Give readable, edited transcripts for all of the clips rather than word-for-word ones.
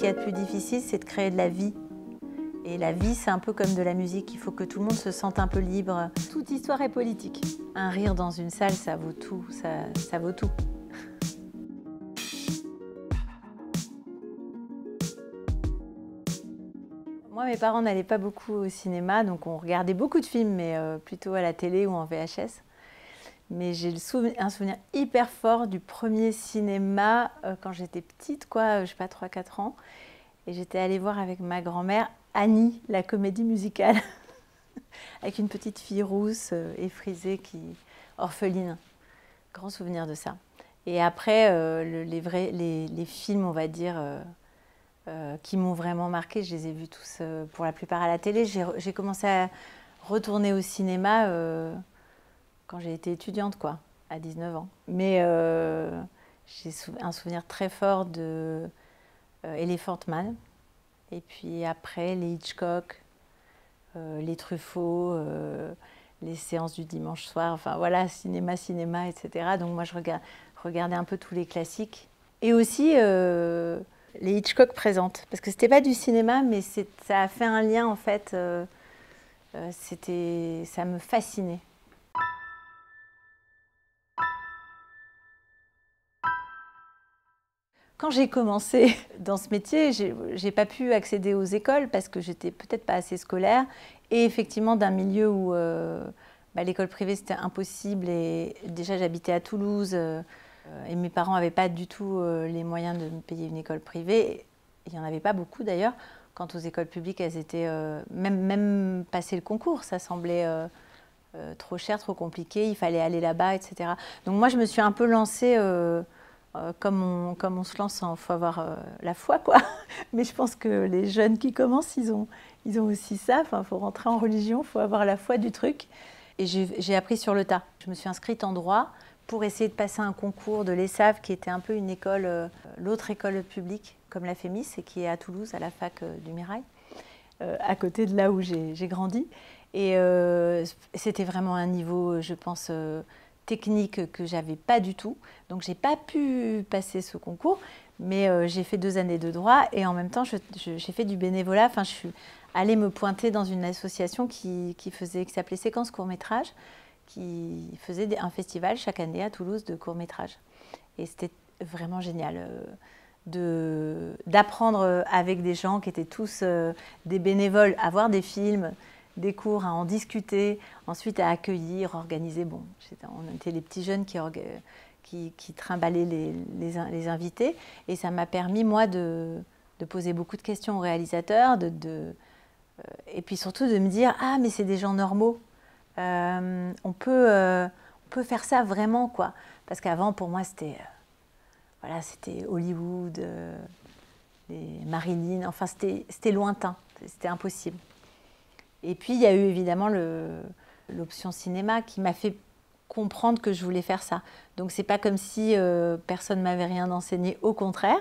qu'il y a de plus difficile, c'est de créer de la vie. Et la vie, c'est un peu comme de la musique, il faut que tout le monde se sente un peu libre. Toute histoire est politique. Un rire dans une salle, ça vaut tout, ça vaut tout. Moi, mes parents n'allaient pas beaucoup au cinéma, donc on regardait beaucoup de films, mais plutôt à la télé ou en VHS. Mais j'ai un souvenir hyper fort du premier cinéma quand j'étais petite, quoi, je sais pas, 3-4 ans. Et j'étais allée voir avec ma grand-mère Annie, la comédie musicale, avec une petite fille rousse effrisée, orpheline. Grand souvenir de ça. Et après, les films, on va dire, qui m'ont vraiment marqué, je les ai vus tous, pour la plupart à la télé. J'ai commencé à retourner au cinéma quand j'ai été étudiante, quoi, à 19 ans. Mais j'ai un souvenir très fort de Elephant Man. Et puis après, les Hitchcock, les Truffaut, les séances du dimanche soir, enfin voilà, cinéma, etc. Donc moi, je regardais un peu tous les classiques. Et aussi les Hitchcock présentes, parce que c'était pas du cinéma, mais ça a fait un lien, en fait. Ça me fascinait. Quand j'ai commencé dans ce métier, j'ai pas pu accéder aux écoles parce que j'étais peut-être pas assez scolaire et effectivement d'un milieu où l'école privée c'était impossible et déjà j'habitais à Toulouse et mes parents n'avaient pas du tout les moyens de me payer une école privée. Il n'y en avait pas beaucoup d'ailleurs. Quant aux écoles publiques, elles étaient même passer le concours, ça semblait trop cher, trop compliqué, il fallait aller là-bas, etc. Donc moi je me suis un peu lancée comme on se lance, il faut avoir la foi, quoi. Mais je pense que les jeunes qui commencent, ils ont aussi ça. Enfin, il faut rentrer en religion, il faut avoir la foi du truc. Et j'ai appris sur le tas. Je me suis inscrite en droit pour essayer de passer un concours de l'ESSAV, qui était un peu une école, l'autre école publique, comme la FEMIS, et qui est à Toulouse, à la fac du Mirail, à côté de là où j'ai grandi. Et c'était vraiment un niveau, je pense, technique que j'avais pas du tout. Donc j'ai pas pu passer ce concours, mais j'ai fait 2 années de droit et en même temps j'ai fait du bénévolat. Enfin, je suis allée me pointer dans une association qui s'appelait Séquence Court-Métrage, qui faisait un festival chaque année à Toulouse de court-métrage. Et c'était vraiment génial d'apprendre avec des gens qui étaient tous des bénévoles à voir des films, des cours, à en discuter, ensuite à accueillir, organiser. Bon, on était les petits jeunes qui trimballaient les invités. Et ça m'a permis, moi, de poser beaucoup de questions aux réalisateurs, et puis surtout de me dire « Ah, mais c'est des gens normaux. On peut faire ça vraiment, quoi. » Parce qu'avant, pour moi, c'était Hollywood, les Marilyn, enfin, c'était lointain, c'était impossible. Et puis, il y a eu évidemment l'option cinéma qui m'a fait comprendre que je voulais faire ça. Donc, c'est pas comme si personne ne m'avait rien enseigné, au contraire.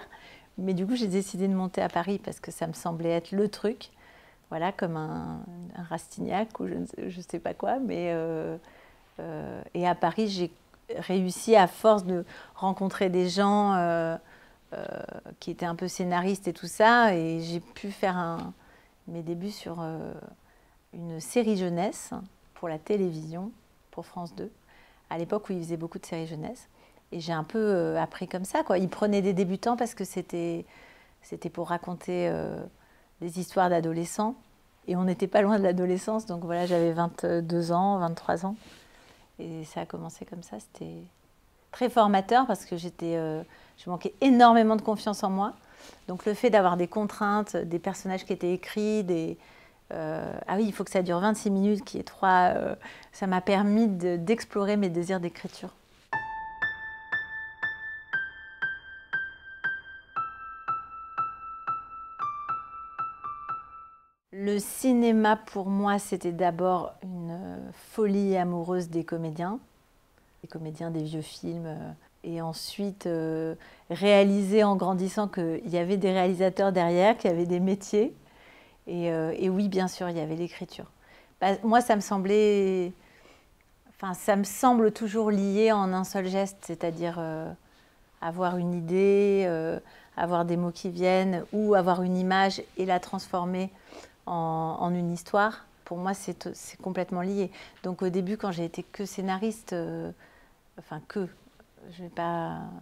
Mais du coup, j'ai décidé de monter à Paris parce que ça me semblait être le truc. Voilà, comme un Rastignac ou je sais pas quoi. Mais, et à Paris, j'ai réussi, à force de rencontrer des gens qui étaient un peu scénaristes et tout ça. Et j'ai pu faire mes débuts sur une série jeunesse pour la télévision, pour France 2, à l'époque où ils faisaient beaucoup de séries jeunesse. Et j'ai un peu appris comme ça, quoi. Ils prenaient des débutants parce que c'était pour raconter des histoires d'adolescents. Et on n'était pas loin de l'adolescence, donc voilà, j'avais 22 ans, 23 ans. Et ça a commencé comme ça, c'était très formateur parce que je manquais énormément de confiance en moi. Donc le fait d'avoir des contraintes, des personnages qui étaient écrits, ah oui, il faut que ça dure 26 minutes, qu'il y ait 3... ça m'a permis d'explorer mes désirs d'écriture. Le cinéma, pour moi, c'était d'abord une folie amoureuse des comédiens des vieux films. Et ensuite, réaliser en grandissant qu'il y avait des réalisateurs derrière, qu'il y avait des métiers. Et oui, bien sûr, il y avait l'écriture. Moi, ça me semble toujours lié en un seul geste, c'est-à-dire avoir une idée, avoir des mots qui viennent ou avoir une image et la transformer en une histoire. Pour moi, c'est complètement lié. Donc au début, quand j'ai été que scénariste,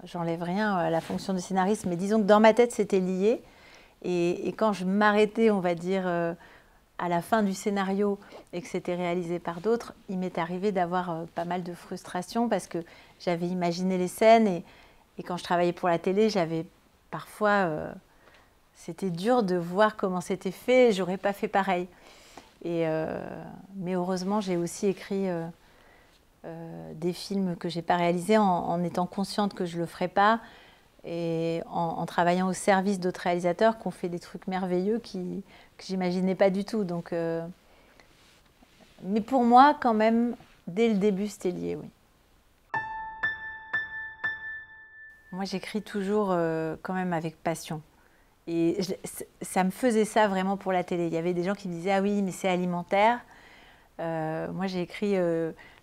j'enlève rien à la fonction de scénariste, mais disons que dans ma tête, c'était lié. Et quand je m'arrêtais, on va dire, à la fin du scénario et que c'était réalisé par d'autres, il m'est arrivé d'avoir pas mal de frustration parce que j'avais imaginé les scènes et quand je travaillais pour la télé, j'avais parfois... c'était dur de voir comment c'était fait, j'aurais pas fait pareil. Mais heureusement, j'ai aussi écrit des films que j'ai pas réalisés en étant consciente que je le ferais pas et en travaillant au service d'autres réalisateurs qui ont fait des trucs merveilleux que j'imaginais pas du tout. Donc, mais pour moi, quand même, dès le début, c'était lié, oui. Moi, j'écris toujours quand même avec passion. Et ça me faisait ça vraiment pour la télé. Il y avait des gens qui me disaient « Ah oui, mais c'est alimentaire ». Moi, j'ai écrit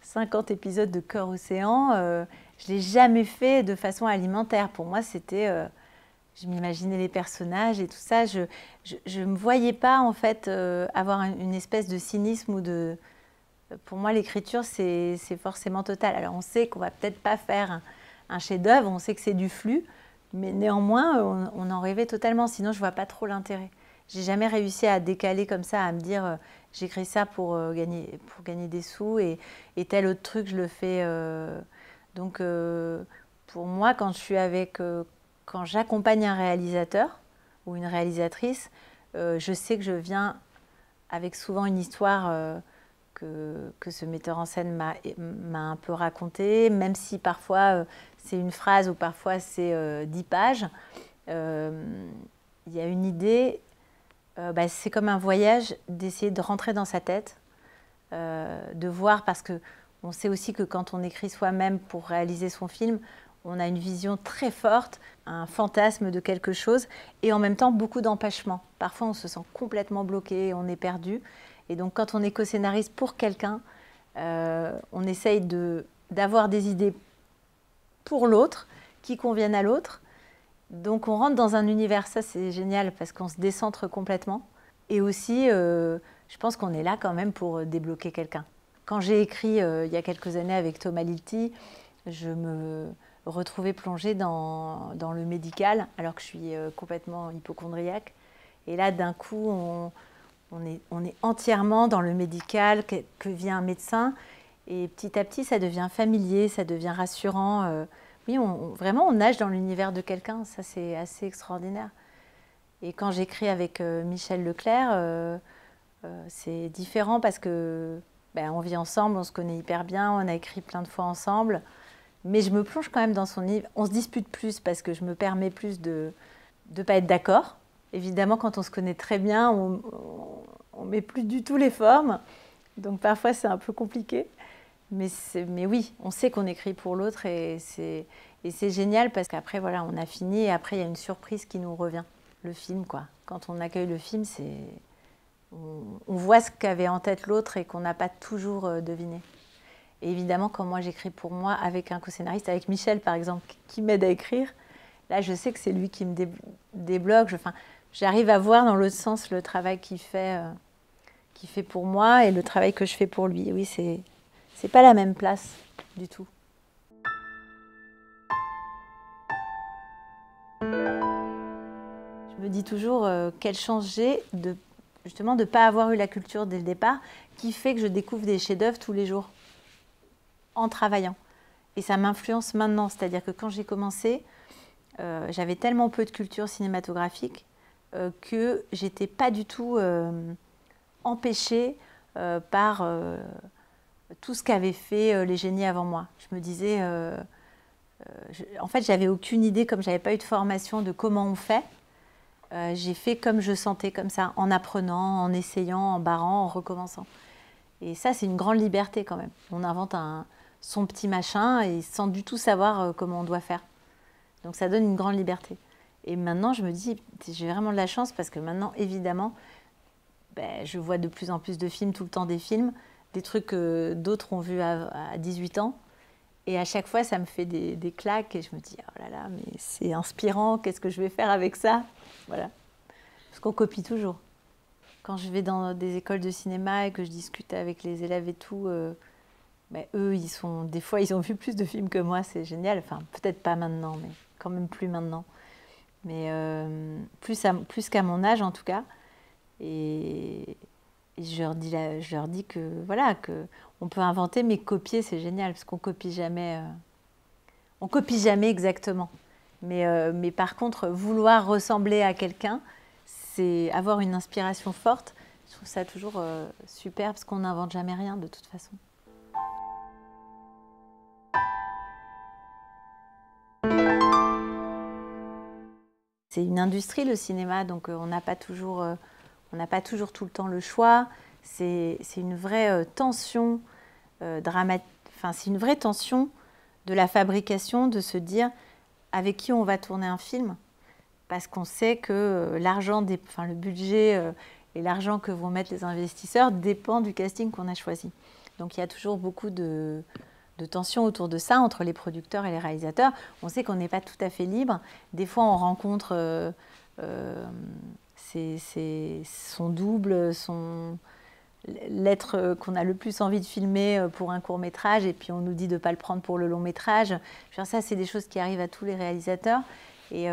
50 épisodes de Cœur Océan. Je ne l'ai jamais fait de façon alimentaire. Pour moi, c'était... je m'imaginais les personnages et tout ça. Je ne me voyais pas, en fait, avoir une espèce de cynisme ou de... Pour moi, l'écriture, c'est forcément total. Alors, on sait qu'on ne va peut-être pas faire un chef-d'œuvre, on sait que c'est du flux, mais néanmoins, on en rêvait totalement. Sinon, je ne vois pas trop l'intérêt. J'ai jamais réussi à décaler comme ça, à me dire j'écris ça pour gagner des sous et tel autre truc, je le fais. Donc, pour moi, quand j'accompagne un réalisateur ou une réalisatrice, je sais que je viens avec souvent une histoire que ce metteur en scène m'a un peu racontée, même si parfois c'est une phrase ou parfois c'est 10 pages. Il y a une idée. C'est comme un voyage, d'essayer de rentrer dans sa tête, de voir, parce qu'on sait aussi que quand on écrit soi-même pour réaliser son film, on a une vision très forte, un fantasme de quelque chose, et en même temps beaucoup d'empêchements. Parfois on se sent complètement bloqué, on est perdu, et donc quand on est co-scénariste pour quelqu'un, on essaye d'avoir des idées pour l'autre, qui conviennent à l'autre. Donc on rentre dans un univers, ça c'est génial parce qu'on se décentre complètement. Et aussi, je pense qu'on est là quand même pour débloquer quelqu'un. Quand j'ai écrit il y a quelques années avec Thomas Lilti, je me retrouvais plongée dans le médical alors que je suis complètement hypocondriaque. Et là d'un coup, on est entièrement dans le médical, que vient un médecin. Et petit à petit, ça devient familier, ça devient rassurant. Oui, vraiment, on nage dans l'univers de quelqu'un. Ça, c'est assez extraordinaire. Et quand j'écris avec Michel Leclerc, c'est différent parce que on vit ensemble, on se connaît hyper bien, on a écrit plein de fois ensemble. Mais je me plonge quand même dans son livre. On se dispute plus parce que je me permets plus de ne pas être d'accord. Évidemment, quand on se connaît très bien, on ne met plus du tout les formes. Donc parfois, c'est un peu compliqué. Mais oui, on sait qu'on écrit pour l'autre et c'est génial parce qu'après, voilà, on a fini et après, il y a une surprise qui nous revient. Le film, quoi. Quand on accueille le film, on voit ce qu'avait en tête l'autre et qu'on n'a pas toujours deviné. Et évidemment, quand moi j'écris pour moi avec un co-scénariste, avec Michel par exemple, qui m'aide à écrire, là je sais que c'est lui qui me débloque. J'arrive à voir dans l'autre sens le travail qu'il fait pour moi et le travail que je fais pour lui. Et oui, c'est pas la même place du tout. Je me dis toujours quelle chance j'ai justement de ne pas avoir eu la culture dès le départ qui fait que je découvre des chefs-d'œuvre tous les jours en travaillant. Et ça m'influence maintenant, c'est-à-dire que quand j'ai commencé, j'avais tellement peu de culture cinématographique que j'étais pas du tout empêchée par tout ce qu'avaient fait les génies avant moi. Je me disais, en fait, j'avais aucune idée, comme j'avais pas eu de formation de comment on fait. J'ai fait comme je sentais, comme ça, en apprenant, en essayant, en barrant, en recommençant. Et ça, c'est une grande liberté quand même. On invente son petit machin et sans du tout savoir comment on doit faire. Donc ça donne une grande liberté. Et maintenant, je me dis, j'ai vraiment de la chance parce que maintenant, évidemment, je vois de plus en plus de films, tout le temps des films, des trucs que d'autres ont vus à 18 ans. Et à chaque fois, ça me fait des claques et je me dis, oh là là, mais c'est inspirant, qu'est-ce que je vais faire avec ça? Voilà. Parce qu'on copie toujours. Quand je vais dans des écoles de cinéma et que je discute avec les élèves et tout, ben, eux, des fois, ils ont vu plus de films que moi, c'est génial. Enfin, peut-être pas maintenant, mais quand même plus maintenant. Mais plus qu'à mon âge, en tout cas. Et je leur dis que voilà, que on peut inventer, mais copier, c'est génial, parce qu'on copie jamais. On copie jamais exactement. Mais par contre, vouloir ressembler à quelqu'un, c'est avoir une inspiration forte. Je trouve ça toujours super, parce qu'on n'invente jamais rien de toute façon. C'est une industrie, le cinéma, donc on n'a pas toujours tout le temps le choix. C'est une vraie tension dramatique. Enfin, c'est une vraie tension de la fabrication, de se dire avec qui on va tourner un film, parce qu'on sait que le budget et l'argent que vont mettre les investisseurs dépend du casting qu'on a choisi. Donc il y a toujours beaucoup de tension autour de ça, entre les producteurs et les réalisateurs. On sait qu'on n'est pas tout à fait libre. Des fois, on rencontre son double, l'être qu'on a le plus envie de filmer pour un court-métrage, et puis on nous dit de ne pas le prendre pour le long-métrage. Ça, c'est des choses qui arrivent à tous les réalisateurs. Et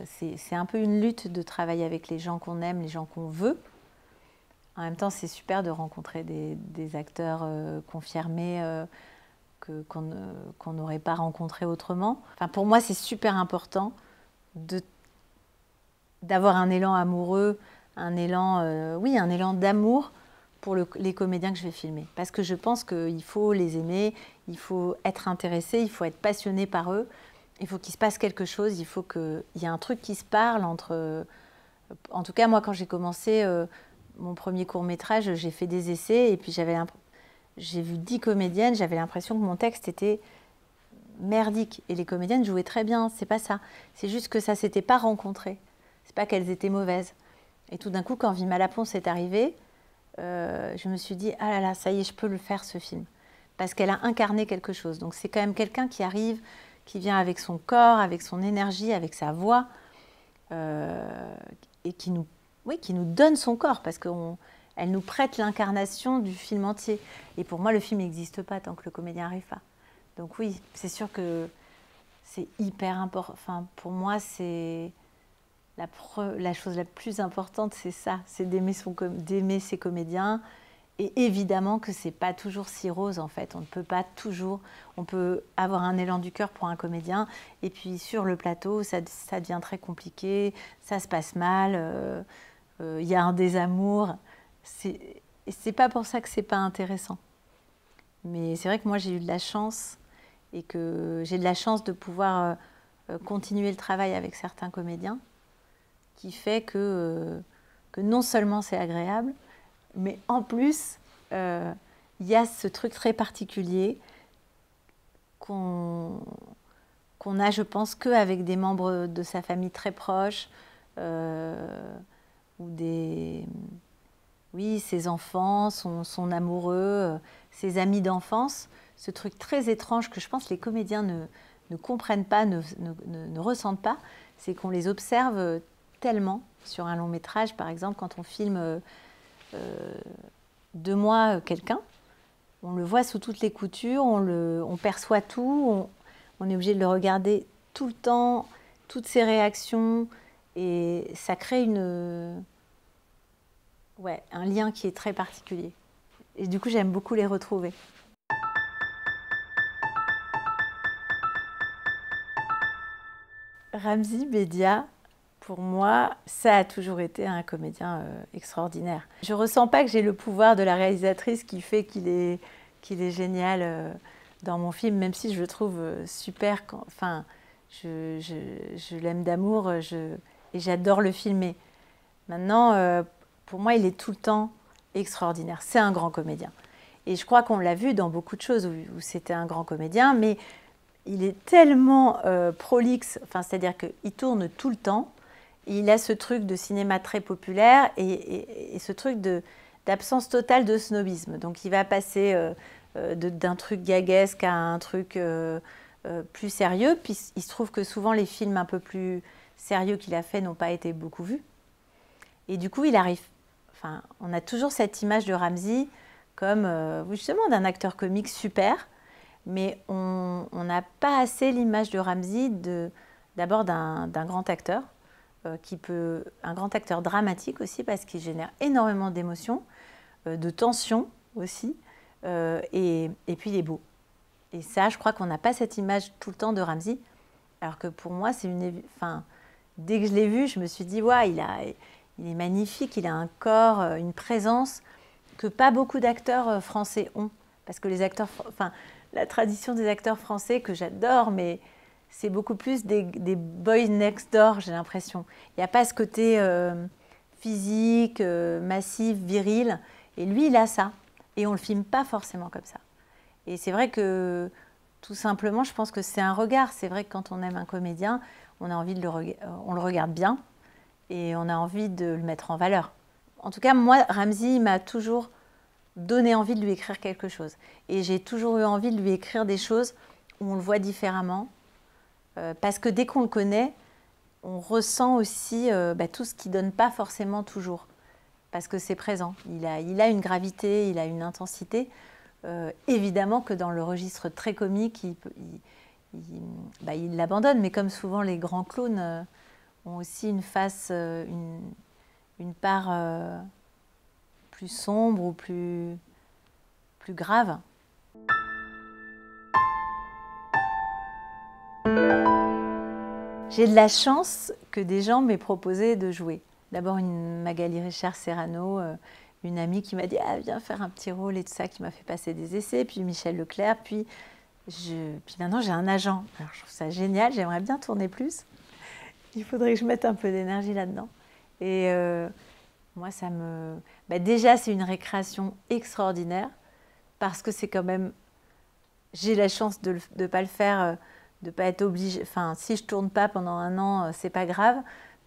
c'est un peu une lutte de travailler avec les gens qu'on aime, les gens qu'on veut. En même temps, c'est super de rencontrer des acteurs confirmés qu'on n'aurait pas rencontrés autrement. Enfin, pour moi, c'est super important d'avoir un élan amoureux, un élan d'amour pour les comédiens que je vais filmer. Parce que je pense qu'il faut les aimer, il faut être intéressé, il faut être passionné par eux, il faut qu'il se passe quelque chose, il faut qu'il y ait un truc qui se parle entre... En tout cas, moi, quand j'ai commencé mon premier court-métrage, j'ai fait des essais et puis j'ai vu 10 comédiennes, j'avais l'impression que mon texte était merdique. Et les comédiennes jouaient très bien, c'est pas ça. C'est juste que ça ne s'était pas rencontré. C'est pas qu'elles étaient mauvaises. Et tout d'un coup, quand Vima Laponce est arrivée, je me suis dit, ah là là, ça y est, je peux le faire, ce film. Parce qu'elle a incarné quelque chose. Donc c'est quand même quelqu'un qui arrive, qui vient avec son corps, avec son énergie, avec sa voix, et qui nous donne son corps, parce qu'elle nous prête l'incarnation du film entier. Et pour moi, le film n'existe pas tant que le comédien n'arrive pas. Donc oui, c'est sûr que c'est hyper important. Enfin, pour moi, c'est... La chose la plus importante, c'est ça, c'est d'aimer ses comédiens. Et évidemment que c'est pas toujours si rose, en fait. On ne peut pas toujours... On peut avoir un élan du cœur pour un comédien, et puis sur le plateau, ça devient très compliqué, ça se passe mal, y a un désamour. Et c'est pas pour ça que c'est pas intéressant. Mais c'est vrai que moi, j'ai eu de la chance, et que j'ai de la chance de pouvoir continuer le travail avec certains comédiens, qui fait que non seulement c'est agréable, mais en plus, il y a ce truc très particulier qu'on a, je pense, qu'avec des membres de sa famille très proches, ou ses enfants, son amoureux, ses amis d'enfance. Ce truc très étrange que je pense les comédiens ne comprennent pas, ne ressentent pas, c'est qu'on les observe tellement sur un long métrage. Par exemple, quand on filme 2 mois quelqu'un, on le voit sous toutes les coutures, on perçoit tout, on est obligé de le regarder tout le temps, toutes ses réactions, et ça crée un lien qui est très particulier. Et du coup, j'aime beaucoup les retrouver. Ramzy Bedia, pour moi, ça a toujours été un comédien extraordinaire. Je ne ressens pas que j'ai le pouvoir de la réalisatrice qui fait qu'il est génial dans mon film, même si je le trouve super. Enfin, je l'aime d'amour et j'adore le filmer. Maintenant, pour moi, il est tout le temps extraordinaire. C'est un grand comédien. Et je crois qu'on l'a vu dans beaucoup de choses où c'était un grand comédien, mais il est tellement prolixe, c'est-à-dire qu'il tourne tout le temps. Il a ce truc de cinéma très populaire et ce truc d'absence totale de snobisme. Donc il va passer d'un truc gaguesque à un truc plus sérieux. Puis il se trouve que souvent les films un peu plus sérieux qu'il a fait n'ont pas été beaucoup vus. Et du coup, il arrive. Enfin, on a toujours cette image de Ramzy comme justement d'un acteur comique super, mais on n'a pas assez l'image de Ramzy d'abord d'un grand acteur, un grand acteur dramatique aussi parce qu'il génère énormément d'émotions, de tensions aussi, et puis il est beau. Et ça, je crois qu'on n'a pas cette image tout le temps de Ramzy, alors que pour moi, enfin, dès que je l'ai vu, je me suis dit, ouais, il est magnifique, il a un corps, une présence que pas beaucoup d'acteurs français ont. Parce que les acteurs, enfin, la tradition des acteurs français que j'adore, mais c'est beaucoup plus des boys next door, j'ai l'impression. Il n'y a pas ce côté physique, massif, viril. Et lui, il a ça. Et on ne le filme pas forcément comme ça. Et c'est vrai que, tout simplement, je pense que c'est un regard. C'est vrai que quand on aime un comédien, on a envie on le regarde bien et on a envie de le mettre en valeur. En tout cas, moi, Ramzy m'a toujours donné envie de lui écrire quelque chose. Et j'ai toujours eu envie de lui écrire des choses où on le voit différemment. Parce que dès qu'on le connaît, on ressent aussi tout ce qu'il ne donne pas forcément toujours. Parce que c'est présent. Il a une gravité, il a une intensité. Évidemment que dans le registre très comique, il l'abandonne. Mais comme souvent les grands clowns ont aussi une face, une part plus sombre ou plus grave. J'ai de la chance que des gens m'aient proposé de jouer. D'abord Magali Richard Serrano, une amie qui m'a dit « Ah, viens faire un petit rôle » et tout ça, qui m'a fait passer des essais, puis Michel Leclerc, puis maintenant j'ai un agent. Alors je trouve ça génial, j'aimerais bien tourner plus. Il faudrait que je mette un peu d'énergie là-dedans. Et moi, ça me... déjà, c'est une récréation extraordinaire, parce que c'est quand même... J'ai la chance de ne pas le faire... de ne pas être obligée, enfin, si je tourne pas pendant un an, c'est pas grave.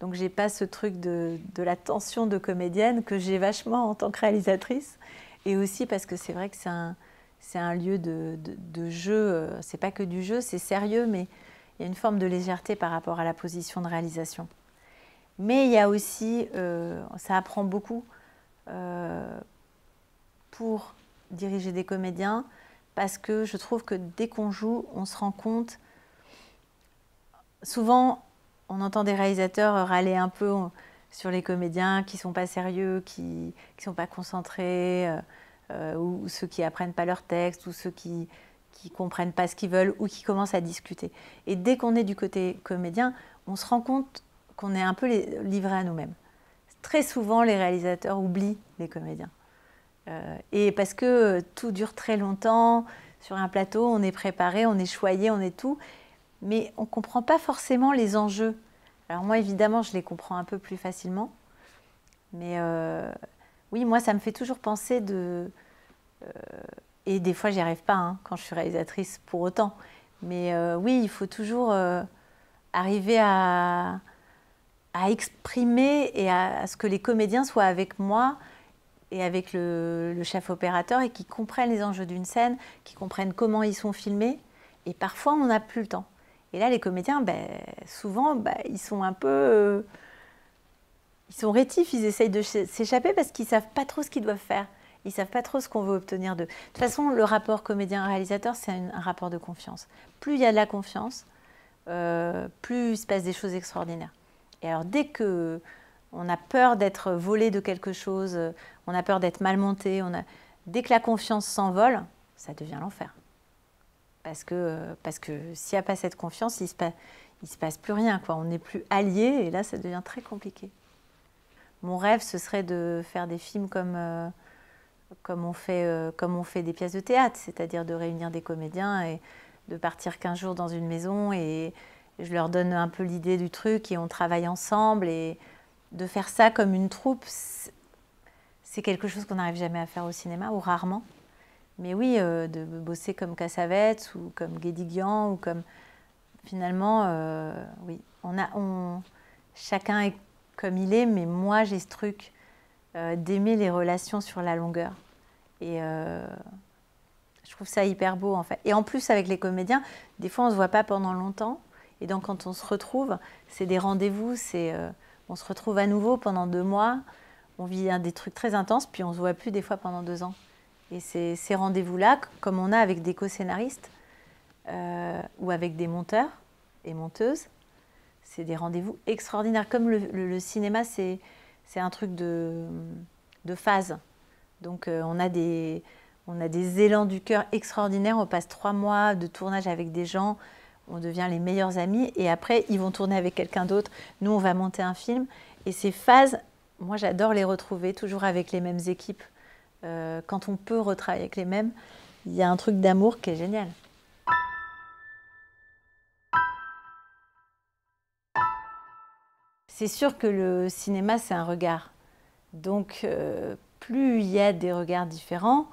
Donc, j'ai pas ce truc de la tension de comédienne que j'ai vachement en tant que réalisatrice. Et aussi parce que c'est vrai que c'est un lieu de jeu. C'est pas que du jeu, c'est sérieux, mais il y a une forme de légèreté par rapport à la position de réalisation. Mais il y a aussi, ça apprend beaucoup pour diriger des comédiens, parce que je trouve que dès qu'on joue, on se rend compte. Souvent, on entend des réalisateurs râler un peu sur les comédiens qui ne sont pas sérieux, qui ne sont pas concentrés, ou ceux qui n'apprennent pas leur texte, ou ceux qui ne comprennent pas ce qu'ils veulent, ou qui commencent à discuter. Et dès qu'on est du côté comédien, on se rend compte qu'on est un peu livré à nous-mêmes. Très souvent, les réalisateurs oublient les comédiens. Et parce que tout dure très longtemps, sur un plateau, on est préparé, on est choyé, on est tout, mais on ne comprend pas forcément les enjeux. Alors moi, évidemment, je les comprends un peu plus facilement, mais oui, moi, ça me fait toujours penser et des fois, j'y arrive pas hein, quand je suis réalisatrice pour autant, mais oui, il faut toujours arriver à exprimer et à ce que les comédiens soient avec moi et avec le chef opérateur et qui comprennent les enjeux d'une scène, qui comprennent comment ils sont filmés. Et parfois, on n'a plus le temps. Et là, les comédiens, souvent, ils sont un peu... ils sont rétifs, ils essayent de s'échapper parce qu'ils ne savent pas trop ce qu'ils doivent faire. Ils ne savent pas trop ce qu'on veut obtenir d'eux. De toute façon, le rapport comédien-réalisateur, c'est un rapport de confiance. Plus il y a de la confiance, plus il se passe des choses extraordinaires. Et alors, dès qu'on a peur d'être volé de quelque chose, on a peur d'être mal monté, dès que la confiance s'envole, ça devient l'enfer. Parce que s'il n'y a pas cette confiance, il ne se passe plus rien, quoi. On n'est plus alliés et là, ça devient très compliqué. Mon rêve, ce serait de faire des films comme on fait des pièces de théâtre, c'est-à-dire de réunir des comédiens et de partir 15 jours dans une maison et je leur donne un peu l'idée du truc et on travaille ensemble. Et de faire ça comme une troupe, c'est quelque chose qu'on n'arrive jamais à faire au cinéma, ou rarement. Mais oui, de bosser comme Cassavetes ou comme Guédiguian, ou comme... Finalement, oui, chacun est comme il est, mais moi, j'ai ce truc d'aimer les relations sur la longueur. Et Je trouve ça hyper beau, en fait. Et en plus, avec les comédiens, des fois, on ne se voit pas pendant longtemps. Et donc, quand on se retrouve, c'est des rendez-vous. On se retrouve à nouveau pendant 2 mois. On vit des trucs très intenses, puis on ne se voit plus des fois pendant 2 ans. Et ces rendez-vous-là, comme on a avec des co-scénaristes ou avec des monteurs et monteuses, c'est des rendez-vous extraordinaires. Comme le cinéma, c'est un truc de phase. Donc, on a des élans du cœur extraordinaires. On passe 3 mois de tournage avec des gens. On devient les meilleurs amis. Et après, ils vont tourner avec quelqu'un d'autre. Nous, on va monter un film. Et ces phases, moi, j'adore les retrouver, toujours avec les mêmes équipes. Quand on peut retravailler avec les mêmes, il y a un truc d'amour qui est génial. C'est sûr que le cinéma, c'est un regard. Donc, plus il y a des regards différents,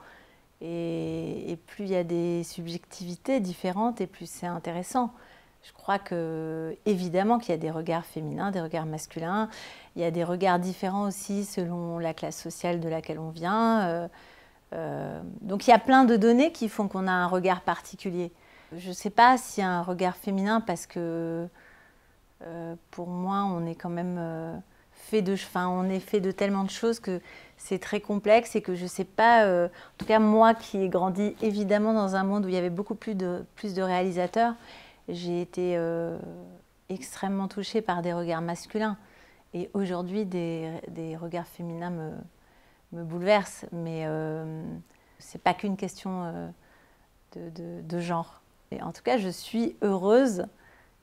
et plus il y a des subjectivités différentes, et plus c'est intéressant. Je crois évidemment qu'il y a des regards féminins, des regards masculins. Il y a des regards différents aussi selon la classe sociale de laquelle on vient. Donc il y a plein de données qui font qu'on a un regard particulier. Je ne sais pas s'il y a un regard féminin parce que pour moi, on est quand même on est fait de tellement de choses que c'est très complexe et que je ne sais pas, en tout cas moi qui ai grandi évidemment dans un monde où il y avait beaucoup plus de réalisateurs, j'ai été extrêmement touchée par des regards masculins. Et aujourd'hui, des regards féminins me bouleversent. Mais ce n'est pas qu'une question de genre. Et en tout cas, je suis heureuse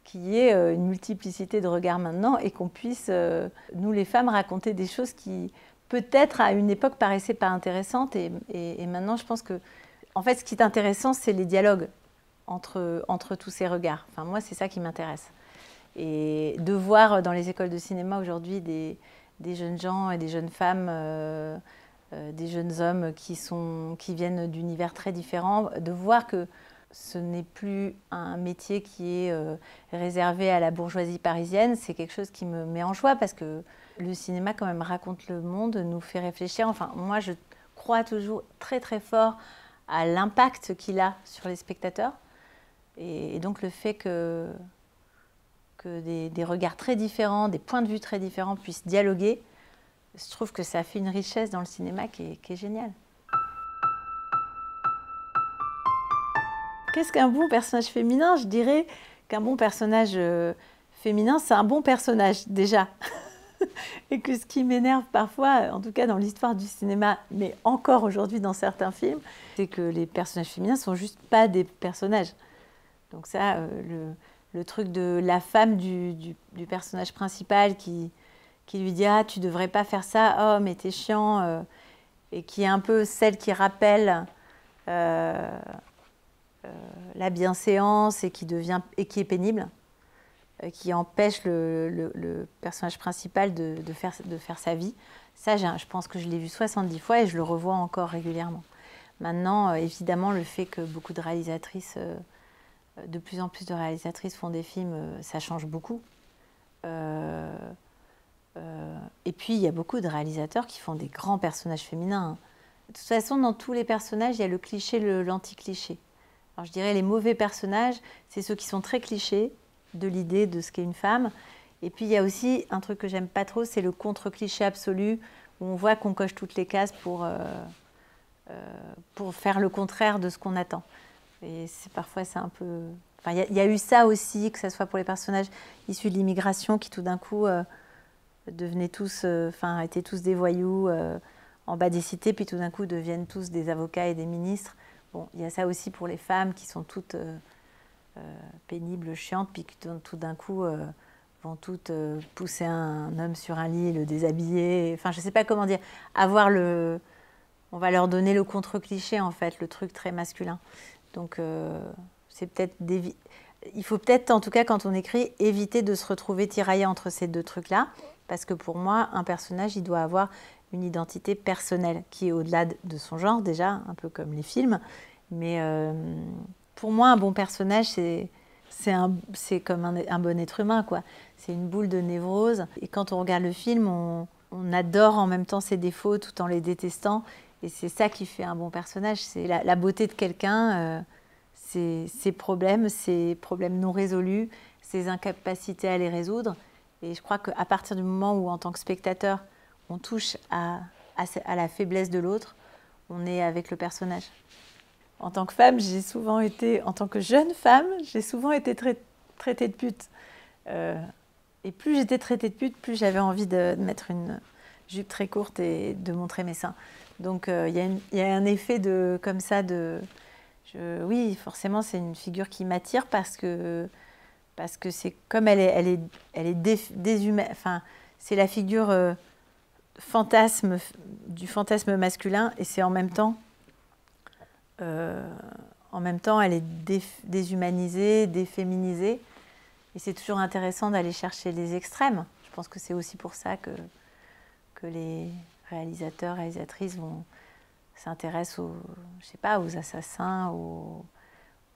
qu'il y ait une multiplicité de regards maintenant et qu'on puisse, nous les femmes, raconter des choses qui, peut-être à une époque, paraissaient pas intéressantes. Et maintenant, je pense que, en fait, ce qui est intéressant, c'est les dialogues entre tous ces regards. Enfin, moi, c'est ça qui m'intéresse. Et de voir dans les écoles de cinéma aujourd'hui des jeunes gens et des jeunes femmes, des jeunes hommes qui viennent d'univers très différents, de voir que ce n'est plus un métier qui est réservé à la bourgeoisie parisienne, c'est quelque chose qui me met en joie parce que le cinéma quand même raconte le monde, nous fait réfléchir. Enfin, moi, je crois toujours très très fort à l'impact qu'il a sur les spectateurs. Et donc le fait que des regards très différents, des points de vue très différents puissent dialoguer, je trouve que ça fait une richesse dans le cinéma qui est géniale. Qu'est-ce qu'un bon personnage féminin? Je dirais qu'un bon personnage féminin, c'est un bon personnage, déjà. Et que ce qui m'énerve parfois, en tout cas dans l'histoire du cinéma, mais encore aujourd'hui dans certains films, c'est que les personnages féminins ne sont juste pas des personnages. Donc ça, le truc de la femme du personnage principal qui lui dit « Ah, tu devrais pas faire ça, oh, mais t'es chiant », et qui est un peu celle qui rappelle la bienséance et qui est pénible, qui empêche le personnage principal de faire sa vie. Ça, je pense que je l'ai vu 70 fois et je le revois encore régulièrement. Maintenant, évidemment, le fait que beaucoup de réalisatrices, de plus en plus de réalisatrices font des films, ça change beaucoup. Et puis, il y a beaucoup de réalisateurs qui font des grands personnages féminins. De toute façon, dans tous les personnages, il y a le cliché, l'anti-cliché. Alors, je dirais les mauvais personnages, c'est ceux qui sont très clichés de l'idée de ce qu'est une femme. Et puis, il y a aussi un truc que j'aime pas trop, c'est le contre-cliché absolu, où on voit qu'on coche toutes les cases pour faire le contraire de ce qu'on attend. Et parfois, c'est un peu... Enfin, il y a eu ça aussi, que ce soit pour les personnages issus de l'immigration qui, tout d'un coup, devenaient tous... étaient tous des voyous en bas des cités, puis tout d'un coup, deviennent tous des avocats et des ministres. Bon, il y a ça aussi pour les femmes qui sont toutes pénibles, chiantes, puis qui tout d'un coup vont toutes pousser un homme sur un lit et le déshabiller. Enfin, je ne sais pas comment dire. On va leur donner le contre-cliché, en fait, le truc très masculin. Donc, c'est peut-être il faut peut-être, en tout cas, quand on écrit, éviter de se retrouver tiraillé entre ces deux trucs-là, parce que pour moi, un personnage, il doit avoir une identité personnelle qui est au-delà de son genre, déjà, un peu comme les films. Mais pour moi, un bon personnage, c'est comme un bon être humain, quoi. C'est une boule de névrose. Et quand on regarde le film, on adore en même temps ses défauts tout en les détestant. Et c'est ça qui fait un bon personnage, c'est la beauté de quelqu'un, ses problèmes non résolus, ses incapacités à les résoudre. Et je crois qu'à partir du moment où, en tant que spectateur, on touche à la faiblesse de l'autre, on est avec le personnage. En tant que femme, en tant que jeune femme, j'ai souvent été traitée de pute. Et plus j'étais traitée de pute, plus j'avais envie de mettre une jupe très courte et de montrer mes seins. Donc il y a un effet comme ça oui, forcément, c'est une figure qui m'attire parce que c'est comme elle est déshumaine. Enfin, c'est la figure du fantasme masculin, et c'est en même temps, elle est déshumanisée, déféminisée. Et c'est toujours intéressant d'aller chercher les extrêmes. Je pense que c'est aussi pour ça que les réalisateurs, réalisatrices s'intéressent aux assassins,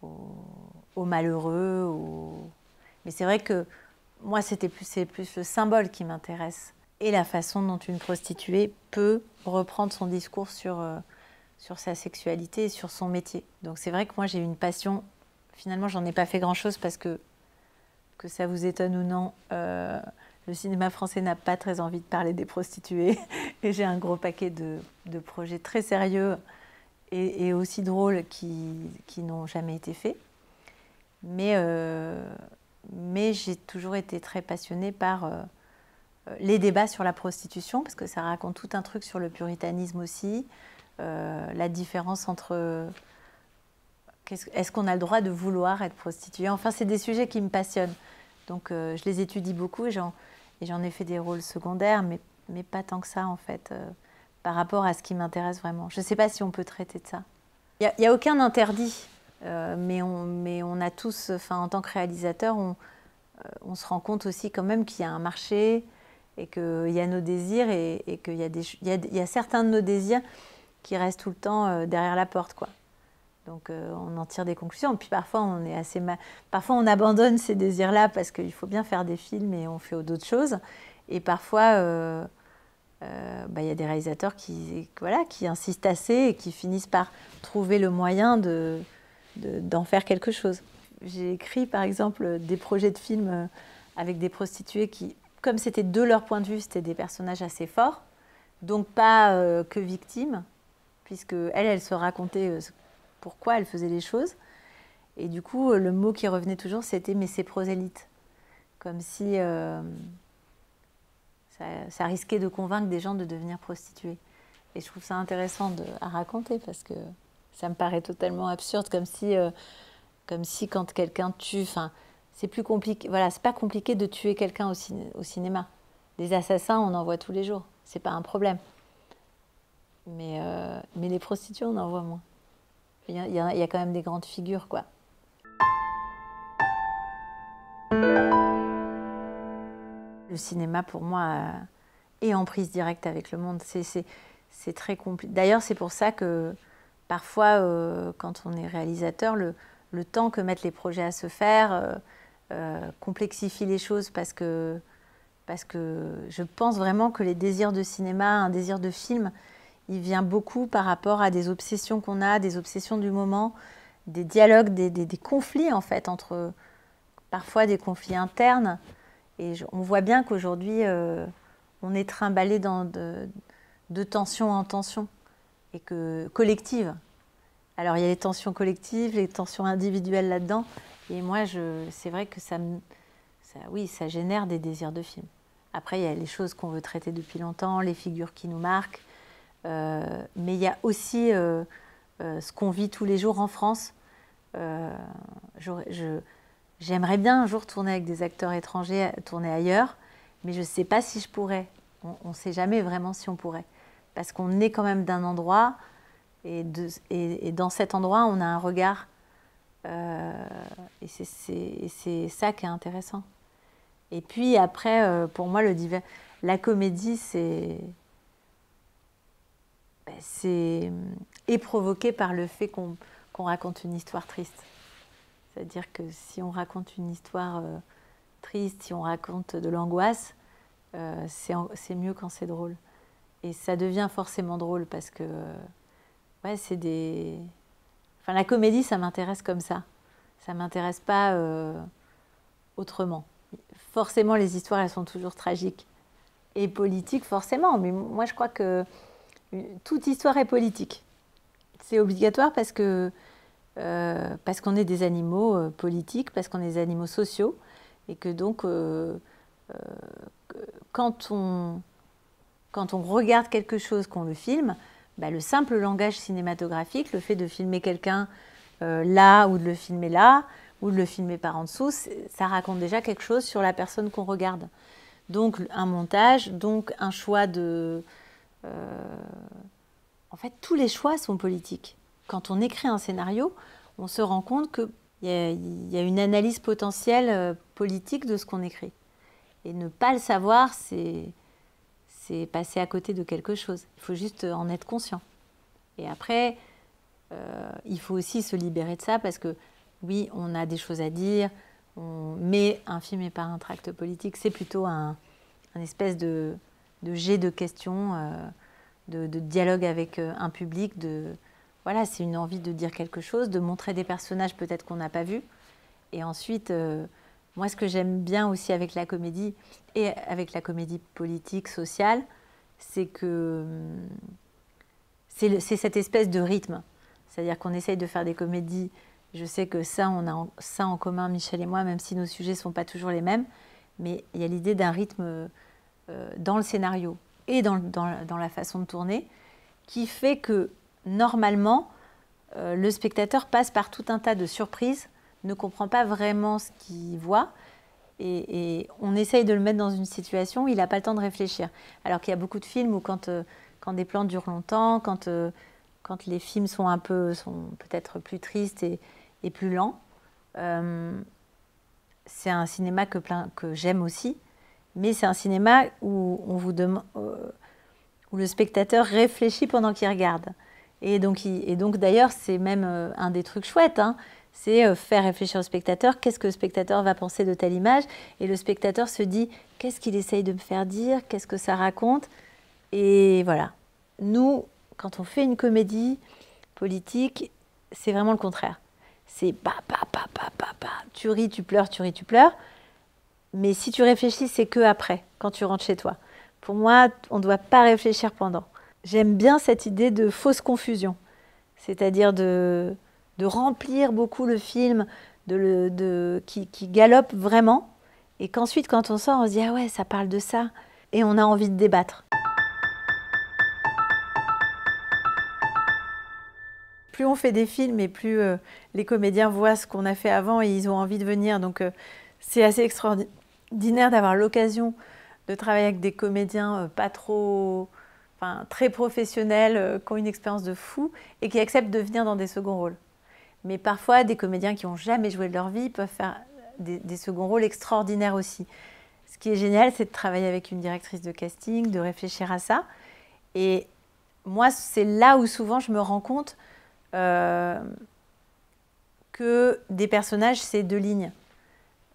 aux malheureux. Mais c'est vrai que moi, c'est plus le symbole qui m'intéresse. Et la façon dont une prostituée peut reprendre son discours sur sa sexualité et sur son métier. Donc c'est vrai que moi, j'ai une passion. Finalement, j'en ai pas fait grand-chose parce que ça vous étonne ou non, le cinéma français n'a pas très envie de parler des prostituées. Et j'ai un gros paquet de projets très sérieux et aussi drôles qui n'ont jamais été faits. Mais j'ai toujours été très passionnée par les débats sur la prostitution, parce que ça raconte tout un truc sur le puritanisme aussi, la différence entre... Est-ce qu'on a le droit de vouloir être prostituée? Enfin, c'est des sujets qui me passionnent. Donc, je les étudie beaucoup et j'en ai fait des rôles secondaires, mais pas tant que ça, en fait, par rapport à ce qui m'intéresse vraiment. Je ne sais pas si on peut traiter de ça. Il n'y a aucun interdit, mais on a tous, en tant que réalisateur, on se rend compte aussi quand même qu'il y a un marché et qu'il y a nos désirs et qu'il y a certains de nos désirs qui restent tout le temps derrière la porte, quoi. Donc on en tire des conclusions. Et puis parfois parfois on abandonne ces désirs-là parce qu'il faut bien faire des films et on fait d'autres choses. Et parfois y a des réalisateurs qui insistent assez et qui finissent par trouver le moyen d'en faire quelque chose. J'ai écrit par exemple des projets de films avec des prostituées qui, comme c'était de leur point de vue, c'était des personnages assez forts, donc pas que victimes, puisque elle se racontait pourquoi elle faisait les choses. Et du coup, le mot qui revenait toujours, c'était « mais c'est prosélyte ». Comme si ça risquait de convaincre des gens de devenir prostituées. Et je trouve ça intéressant à raconter, parce que ça me paraît totalement absurde, comme si quand quelqu'un tue... Enfin, c'est plus compliqué. Voilà, c'est pas compliqué de tuer quelqu'un au cinéma. Des assassins, on en voit tous les jours. C'est pas un problème. Mais les prostituées, on en voit moins. Il y a quand même des grandes figures, quoi. Le cinéma, pour moi, est en prise directe avec le monde. C'est très compliqué. D'ailleurs, c'est pour ça que parfois, quand on est réalisateur, le temps que mettent les projets à se faire complexifie les choses, parce que je pense vraiment que les désirs de cinéma, un désir de film, il vient beaucoup par rapport à des obsessions qu'on a, des obsessions du moment, des dialogues, des conflits en fait, parfois des conflits internes. Et on voit bien qu'aujourd'hui, on est trimballé de tension en tension, et collectives. Alors il y a les tensions collectives, les tensions individuelles là-dedans. Et moi, c'est vrai que ça génère des désirs de film. Après, il y a les choses qu'on veut traiter depuis longtemps, les figures qui nous marquent. Mais il y a aussi ce qu'on vit tous les jours en France. J'aimerais bien un jour tourner avec des acteurs étrangers, tourner ailleurs, mais je ne sais pas si je pourrais. On ne sait jamais vraiment si on pourrait. Parce qu'on est quand même d'un endroit, et dans cet endroit, on a un regard. Et c'est ça qui est intéressant. Et puis après, pour moi, la comédie, est provoqué par le fait qu'on raconte une histoire triste. C'est-à-dire que si on raconte une histoire triste, si on raconte de l'angoisse, c'est mieux quand c'est drôle. Et ça devient forcément drôle parce que ouais, c'est des... Enfin, la comédie, ça m'intéresse comme ça. Ça ne m'intéresse pas autrement. Forcément, les histoires, elles sont toujours tragiques. Et politiques, forcément. Mais moi, je crois que toute histoire est politique. C'est obligatoire parce qu'on est des animaux politiques, parce qu'on est des animaux sociaux. Et que donc, quand on regarde quelque chose, qu'on le filme, bah, le simple langage cinématographique, le fait de filmer quelqu'un là ou de le filmer là, ou de le filmer par en dessous, ça raconte déjà quelque chose sur la personne qu'on regarde. Donc un montage, donc un choix de... En fait, tous les choix sont politiques. Quand on écrit un scénario, on se rend compte qu'il y a une analyse potentielle politique de ce qu'on écrit. Et ne pas le savoir, c'est passer à côté de quelque chose. Il faut juste en être conscient. Et après, il faut aussi se libérer de ça parce que, oui, on a des choses à dire, mais un film n'est pas un tract politique, c'est plutôt un espèce de jet de questions, de dialogue avec un public. Voilà, c'est une envie de dire quelque chose, de montrer des personnages peut-être qu'on n'a pas vus. Et ensuite, moi, ce que j'aime bien aussi avec la comédie, et avec la comédie politique, sociale, c'est que c'est cette espèce de rythme. C'est-à-dire qu'on essaye de faire des comédies. Je sais que ça, on a ça en commun, Michel et moi, même si nos sujets ne sont pas toujours les mêmes. Mais il y a l'idée d'un rythme dans le scénario et dans la façon de tourner qui fait que, normalement, le spectateur passe par tout un tas de surprises, ne comprend pas vraiment ce qu'il voit. Et on essaye de le mettre dans une situation où il n'a pas le temps de réfléchir. Alors qu'il y a beaucoup de films où quand des plans durent longtemps, quand les films sont peut-être plus tristes et plus lents, c'est un cinéma que j'aime aussi, mais c'est un cinéma où où le spectateur réfléchit pendant qu'il regarde. Et donc d'ailleurs, c'est même un des trucs chouettes, hein, c'est faire réfléchir au spectateur, qu'est-ce que le spectateur va penser de telle image, et le spectateur se dit, qu'est-ce qu'il essaye de me faire dire, qu'est-ce que ça raconte, et voilà. Nous, quand on fait une comédie politique, c'est vraiment le contraire. C'est tu ris, tu pleures, tu ris, tu pleures, mais si tu réfléchis, c'est que après, quand tu rentres chez toi. Pour moi, on ne doit pas réfléchir pendant. J'aime bien cette idée de fausse confusion, c'est-à-dire de remplir beaucoup le film, qui galope vraiment, et qu'ensuite, quand on sort, on se dit « Ah ouais, ça parle de ça », et on a envie de débattre. Plus on fait des films et plus les comédiens voient ce qu'on a fait avant et ils ont envie de venir. Donc c'est assez extraordinaire d'avoir l'occasion de travailler avec des comédiens très professionnels, qui ont une expérience de fou et qui acceptent de venir dans des seconds rôles. Mais parfois, des comédiens qui n'ont jamais joué de leur vie peuvent faire des seconds rôles extraordinaires aussi. Ce qui est génial, c'est de travailler avec une directrice de casting, de réfléchir à ça. Et moi, c'est là où souvent je me rends compte que des personnages, c'est 2 lignes.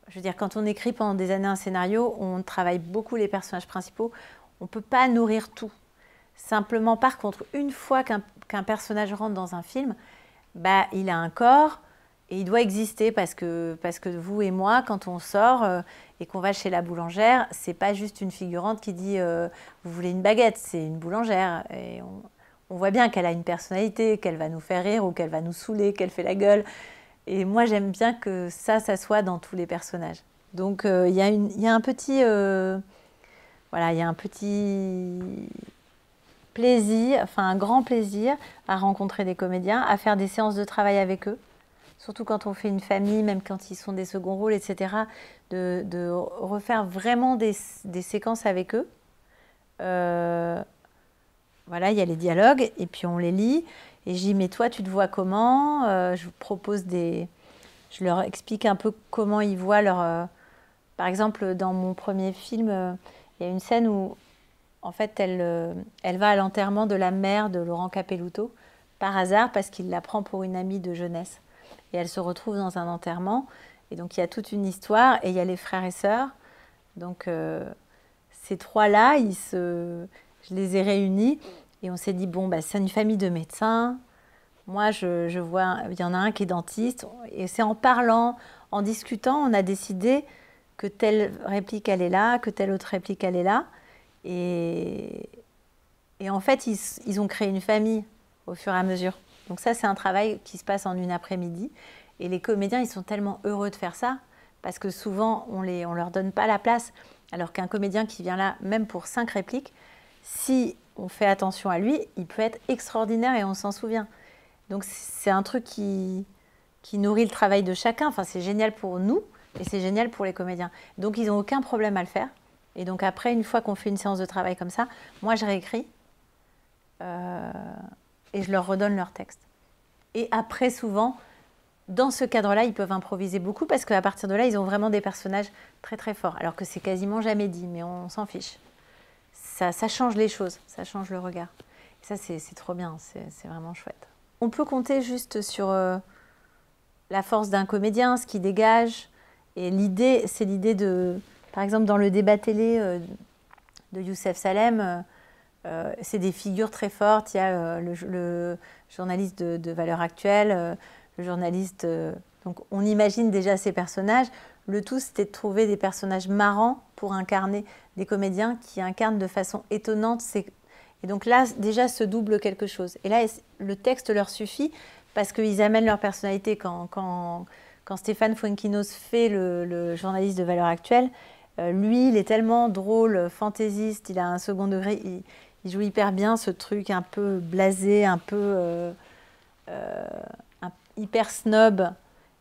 Je veux dire, quand on écrit pendant des années un scénario, on travaille beaucoup les personnages principaux. On ne peut pas nourrir tout. Simplement, par contre, une fois qu'un personnage rentre dans un film, bah, il a un corps et il doit exister parce que vous et moi, quand on sort et qu'on va chez la boulangère, c'est pas juste une figurante qui dit vous voulez une baguette, c'est une boulangère. Et on voit bien qu'elle a une personnalité, qu'elle va nous faire rire ou qu'elle va nous saouler, qu'elle fait la gueule. Et moi, j'aime bien que ça soit dans tous les personnages. Donc, il y a un petit... voilà, il y a un petit plaisir, enfin un grand plaisir à rencontrer des comédiens, à faire des séances de travail avec eux. Surtout quand on fait une famille, même quand ils sont des seconds rôles, etc. De refaire vraiment des séquences avec eux. Voilà, il y a les dialogues et puis on les lit. Et je dis, mais toi, tu te vois comment je vous propose je leur explique un peu comment ils voient leur... Par exemple, dans mon premier film, il y a une scène où, en fait, elle va à l'enterrement de la mère de Laurent Capelluto, par hasard, parce qu'il la prend pour une amie de jeunesse. Et elle se retrouve dans un enterrement. Et donc, il y a toute une histoire et il y a les frères et sœurs. Donc, ces 3-là, je les ai réunis et on s'est dit, bon, bah, c'est une famille de médecins. Moi, je vois, il y en a un qui est dentiste. Et c'est en parlant, en discutant, on a décidé que telle réplique, elle est là, que telle autre réplique, elle est là. Et, et en fait, ils ont créé une famille au fur et à mesure. Donc ça, c'est un travail qui se passe en une après-midi. Et les comédiens, ils sont tellement heureux de faire ça, parce que souvent, on leur donne pas la place. Alors qu'un comédien qui vient là, même pour 5 répliques, si on fait attention à lui, il peut être extraordinaire et on s'en souvient. Donc c'est un truc qui nourrit le travail de chacun. Enfin, c'est génial pour nous et c'est génial pour les comédiens. Donc ils n'ont aucun problème à le faire. Et donc après, une fois qu'on fait une séance de travail comme ça, moi je réécris et je leur redonne leur texte. Et après, souvent, dans ce cadre-là, ils peuvent improviser beaucoup parce qu'à partir de là, ils ont vraiment des personnages très très forts. Alors que c'est quasiment jamais dit, mais on s'en fiche. Ça change les choses, ça change le regard. Et ça, c'est trop bien, c'est vraiment chouette. On peut compter juste sur la force d'un comédien, ce qu'il dégage. Et l'idée, c'est l'idée de... Par exemple, dans le débat télé de Youssef Salem, c'est des figures très fortes. Il y a le journaliste de Valeurs Actuelles, le journaliste... donc on imagine déjà ces personnages. Le tout, c'était de trouver des personnages marrants pour incarner des comédiens qui incarnent de façon étonnante. Et donc là, déjà, se double quelque chose. Et là, le texte leur suffit parce qu'ils amènent leur personnalité. Quand Stéphane Fuenquinos fait le journaliste de Valeurs Actuelles, lui, il est tellement drôle, fantaisiste, il a un second degré, il joue hyper bien ce truc un peu blasé, un peu hyper snob.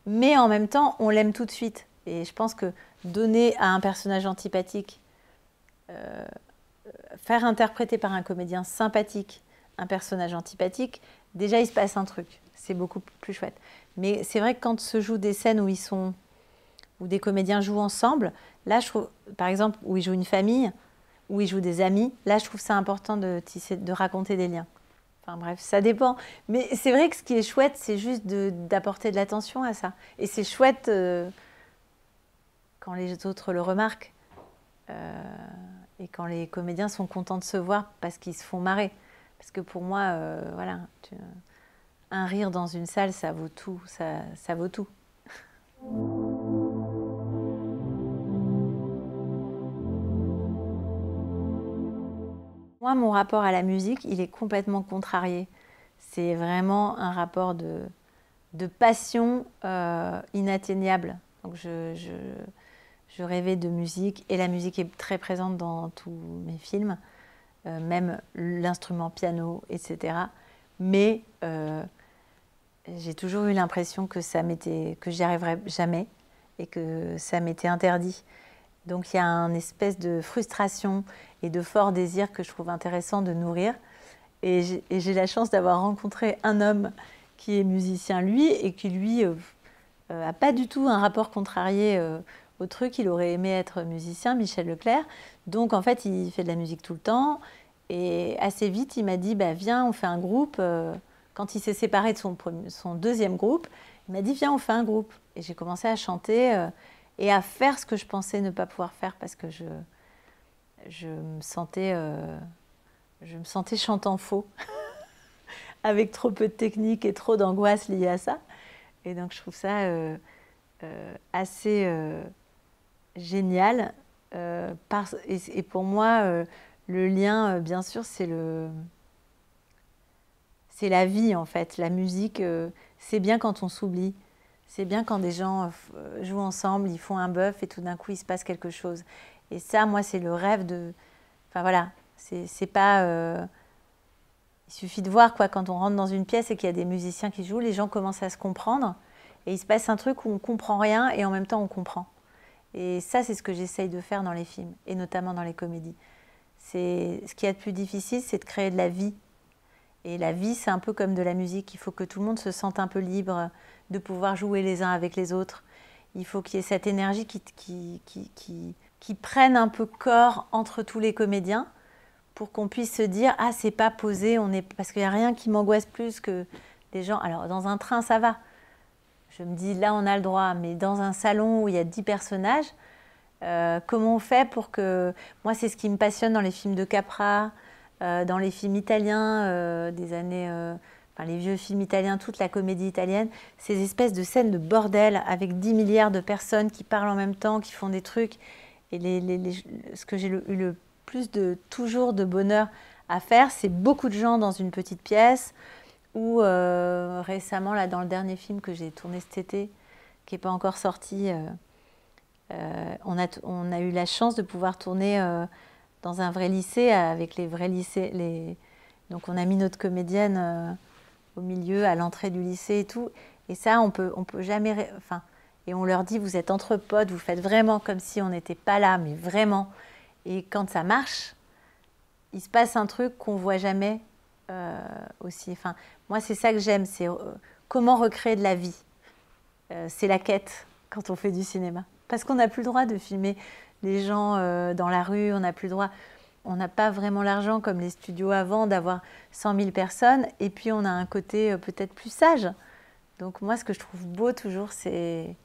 Mais en même temps, on l'aime tout de suite. Et je pense que donner à un personnage antipathique, faire interpréter par un comédien sympathique un personnage antipathique, déjà il se passe un truc. C'est beaucoup plus chouette. Mais c'est vrai que quand se jouent des scènes où des comédiens jouent ensemble, là je trouve, par exemple, où ils jouent une famille, où ils jouent des amis, là je trouve ça important de raconter des liens. Enfin bref, ça dépend. Mais c'est vrai que ce qui est chouette, c'est juste d'apporter de l'attention à ça. Et c'est chouette quand les autres le remarquent. Et quand les comédiens sont contents de se voir parce qu'ils se font marrer. Parce que pour moi, voilà, un rire dans une salle, ça vaut tout. Ça vaut tout. Moi, mon rapport à la musique, il est complètement contrarié. C'est vraiment un rapport de passion inatteignable. Donc je rêvais de musique et la musique est très présente dans tous mes films, même l'instrument piano, etc. Mais j'ai toujours eu l'impression que j'y arriverais jamais et que ça m'était interdit. Donc il y a une espèce de frustration et de fort désir que je trouve intéressant de nourrir. Et j'ai la chance d'avoir rencontré un homme qui est musicien lui et qui lui n'a pas du tout un rapport contrarié au truc. Il aurait aimé être musicien, Michel Leclerc. Donc en fait, il fait de la musique tout le temps. Et assez vite, il m'a dit, bah, viens, on fait un groupe. Quand il s'est séparé de son deuxième groupe, il m'a dit, viens, on fait un groupe. Et j'ai commencé à chanter et à faire ce que je pensais ne pas pouvoir faire parce que je me sentais chantant faux, avec trop peu de technique et trop d'angoisse liée à ça. Et donc je trouve ça assez génial. Et pour moi, le lien, bien sûr, c'est la vie en fait. La musique, c'est bien quand on s'oublie. C'est bien quand des gens jouent ensemble, ils font un bœuf et tout d'un coup il se passe quelque chose. Et ça, moi, c'est le rêve de... Enfin voilà, c'est pas... Il suffit de voir quoi, quand on rentre dans une pièce et qu'il y a des musiciens qui jouent, les gens commencent à se comprendre et il se passe un truc où on comprend rien et en même temps on comprend. Et ça, c'est ce que j'essaye de faire dans les films et notamment dans les comédies. Ce qui est le plus difficile, c'est de créer de la vie. Et la vie, c'est un peu comme de la musique. Il faut que tout le monde se sente un peu libre de pouvoir jouer les uns avec les autres. Il faut qu'il y ait cette énergie qui prenne un peu corps entre tous les comédiens pour qu'on puisse se dire « Ah, c'est pas posé, parce qu'il n'y a rien qui m'angoisse plus que des gens... » Alors, dans un train, ça va. Je me dis « Là, on a le droit. » Mais dans un salon où il y a 10 personnages, comment on fait pour que... Moi, c'est ce qui me passionne dans les films de Capra, Dans les films italiens des années... enfin, les vieux films italiens, toute la comédie italienne, ces espèces de scènes de bordel avec 10 milliards de personnes qui parlent en même temps, qui font des trucs. Et ce que j'ai eu le plus toujours de bonheur à faire, c'est beaucoup de gens dans une petite pièce. Ou récemment, là, dans le dernier film que j'ai tourné cet été, qui n'est pas encore sorti, on a eu la chance de pouvoir tourner dans un vrai lycée, avec les vrais lycées. Donc on a mis notre comédienne au milieu, à l'entrée du lycée et tout. Et ça, on peut jamais... Enfin, et on leur dit, vous êtes entre potes, vous faites vraiment comme si on n'était pas là, mais vraiment. Et quand ça marche, il se passe un truc qu'on ne voit jamais aussi. Enfin, moi, c'est ça que j'aime, c'est comment recréer de la vie. C'est la quête quand on fait du cinéma. Parce qu'on n'a plus le droit de filmer les gens dans la rue, on n'a plus le droit... On n'a pas vraiment l'argent comme les studios avant d'avoir 100 000 personnes. Et puis, on a un côté peut-être plus sage. Donc moi, ce que je trouve beau toujours, c'est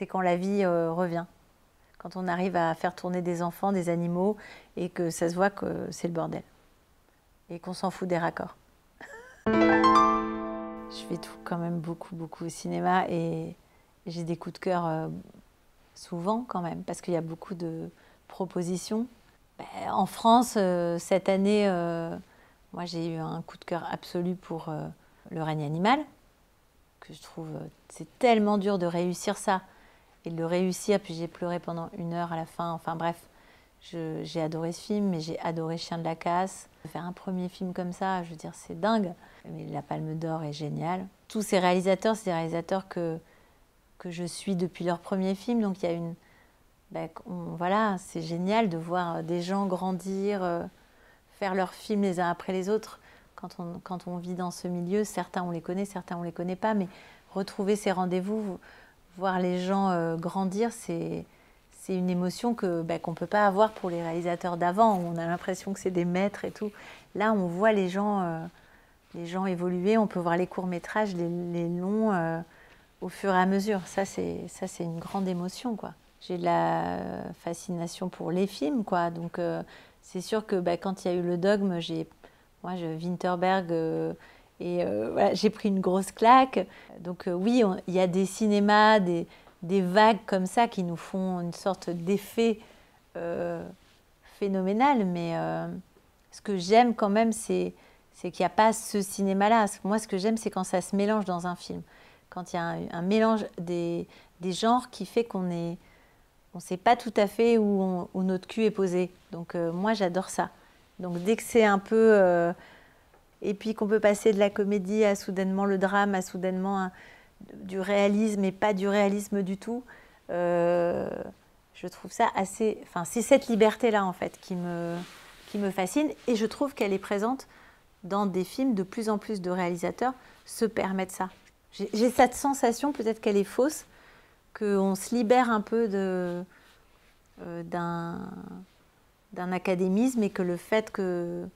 quand la vie revient. Quand on arrive à faire tourner des enfants, des animaux, et que ça se voit que c'est le bordel. Et qu'on s'en fout des raccords. Je fais tout quand même beaucoup au cinéma. Et j'ai des coups de cœur souvent quand même, parce qu'il y a beaucoup de propositions. En France, cette année, moi j'ai eu un coup de cœur absolu pour Le règne animal, que je trouve c'est tellement dur de réussir ça et de le réussir. Puis j'ai pleuré pendant 1 heure à la fin. Enfin bref, j'ai adoré ce film, mais j'ai adoré Chien de la casse. Faire un premier film comme ça, je veux dire, c'est dingue. Mais la Palme d'Or est géniale. Tous ces réalisateurs, c'est des réalisateurs que je suis depuis leur premier film, donc il y a une... voilà, c'est génial de voir des gens grandir, faire leurs films les uns après les autres. Quand on vit dans ce milieu, certains on les connaît, certains on les connaît pas, mais retrouver ces rendez-vous, voir les gens grandir, c'est une émotion qu'on ne peut pas avoir pour les réalisateurs d'avant, où on a l'impression que c'est des maîtres et tout. Là, on voit les gens évoluer, on peut voir les courts-métrages, les longs, au fur et à mesure. Ça, c'est une grande émotion, quoi. J'ai de la fascination pour les films, quoi. Donc, c'est sûr que quand il y a eu Le Dogme, Winterberg, voilà, j'ai pris une grosse claque. Donc, oui, il y a des cinémas, des vagues comme ça qui nous font une sorte d'effet phénoménal. Mais ce que j'aime quand même, c'est qu'il n'y a pas ce cinéma-là. Moi, ce que j'aime, c'est quand ça se mélange dans un film. Quand il y a un mélange des genres qui fait qu'on ne sait pas tout à fait où notre cul est posé. Donc moi, j'adore ça. Donc dès que c'est un peu... et puis qu'on peut passer de la comédie à soudainement le drame, à soudainement du réalisme et pas du réalisme du tout, je trouve ça assez... Enfin, c'est cette liberté-là, en fait, qui me fascine. Et je trouve qu'elle est présente dans des films. De plus en plus de réalisateurs se permettent ça. J'ai cette sensation, peut-être qu'elle est fausse, qu'on se libère un peu d'un académisme et que le fait que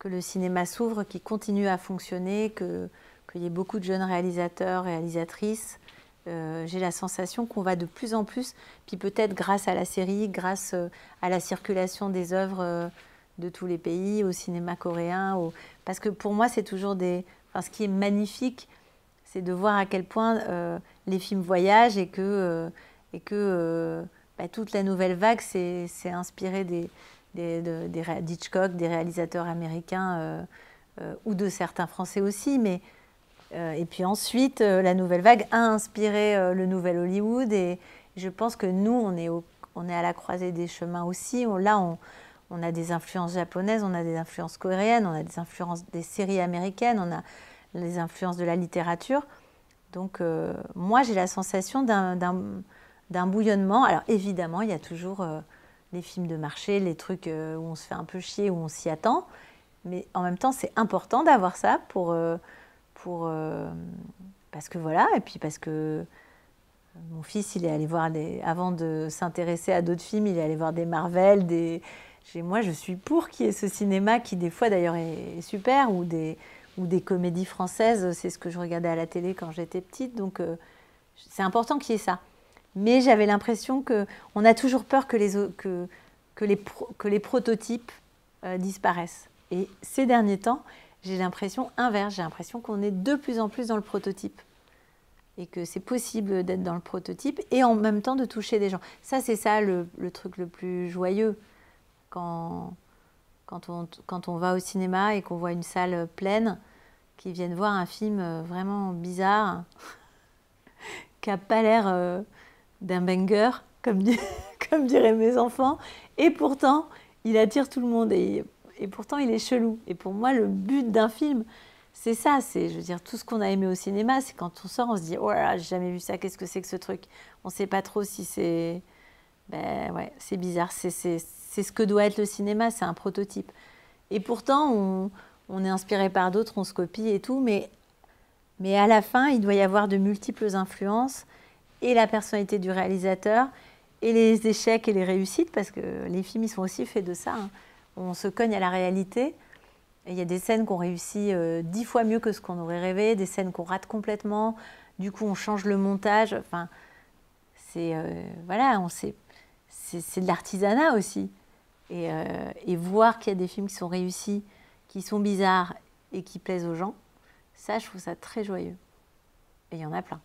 le cinéma s'ouvre, qu'il continue à fonctionner, qu'il y ait beaucoup de jeunes réalisateurs, réalisatrices, j'ai la sensation qu'on va de plus en plus, puis peut-être grâce à la série, grâce à la circulation des œuvres de tous les pays, au cinéma coréen, parce que pour moi c'est toujours ce qui est magnifique, c'est de voir à quel point les films voyagent et que toute la nouvelle vague s'est inspirée d'Hitchcock, des réalisateurs américains ou de certains Français aussi. Et puis ensuite, la nouvelle vague a inspiré le nouvel Hollywood. Et je pense que nous, on est à la croisée des chemins aussi. On a des influences japonaises, on a des influences coréennes, on a des influences des séries américaines, on a les influences de la littérature. Donc moi, j'ai la sensation d'un bouillonnement. Alors évidemment, il y a toujours les films de marché, les trucs où on se fait un peu chier, où on s'y attend. Mais en même temps, c'est important d'avoir ça parce que voilà, et puis parce que mon fils, il est allé voir avant de s'intéresser à d'autres films, il est allé voir des Marvel, moi, je suis pour qu'il y ait ce cinéma qui, des fois, d'ailleurs, est super, ou des comédies françaises. C'est ce que je regardais à la télé quand j'étais petite. Donc, c'est important qu'il y ait ça. Mais j'avais l'impression qu'on a toujours peur que les prototypes disparaissent. Et ces derniers temps, j'ai l'impression inverse, j'ai l'impression qu'on est de plus en plus dans le prototype. Et que c'est possible d'être dans le prototype et en même temps de toucher des gens. Ça, c'est ça le truc le plus joyeux quand on va au cinéma et qu'on voit une salle pleine, qui viennent voir un film vraiment bizarre, qui n'a pas l'air d'un banger, comme diraient mes enfants, et pourtant, il attire tout le monde, et pourtant, il est chelou. Et pour moi, le but d'un film, c'est ça, je veux dire, tout ce qu'on a aimé au cinéma, c'est quand on sort, on se dit « Oh là là, j'ai jamais vu ça, qu'est-ce que c'est que ce truc ?» On ne sait pas trop si c'est... Ben ouais, c'est bizarre, c'est ce que doit être le cinéma, c'est un prototype. Et pourtant, on est inspiré par d'autres, on se copie et tout, mais à la fin, il doit y avoir de multiples influences, et la personnalité du réalisateur, et les échecs et les réussites, parce que les films, ils sont aussi faits de ça. Hein. On se cogne à la réalité, et il y a des scènes qu'on réussit 10 fois mieux que ce qu'on aurait rêvé, des scènes qu'on rate complètement, du coup on change le montage, enfin, voilà, c'est de l'artisanat aussi. Et voir qu'il y a des films qui sont réussis, qui sont bizarres et qui plaisent aux gens, ça, je trouve ça très joyeux. Et il y en a plein.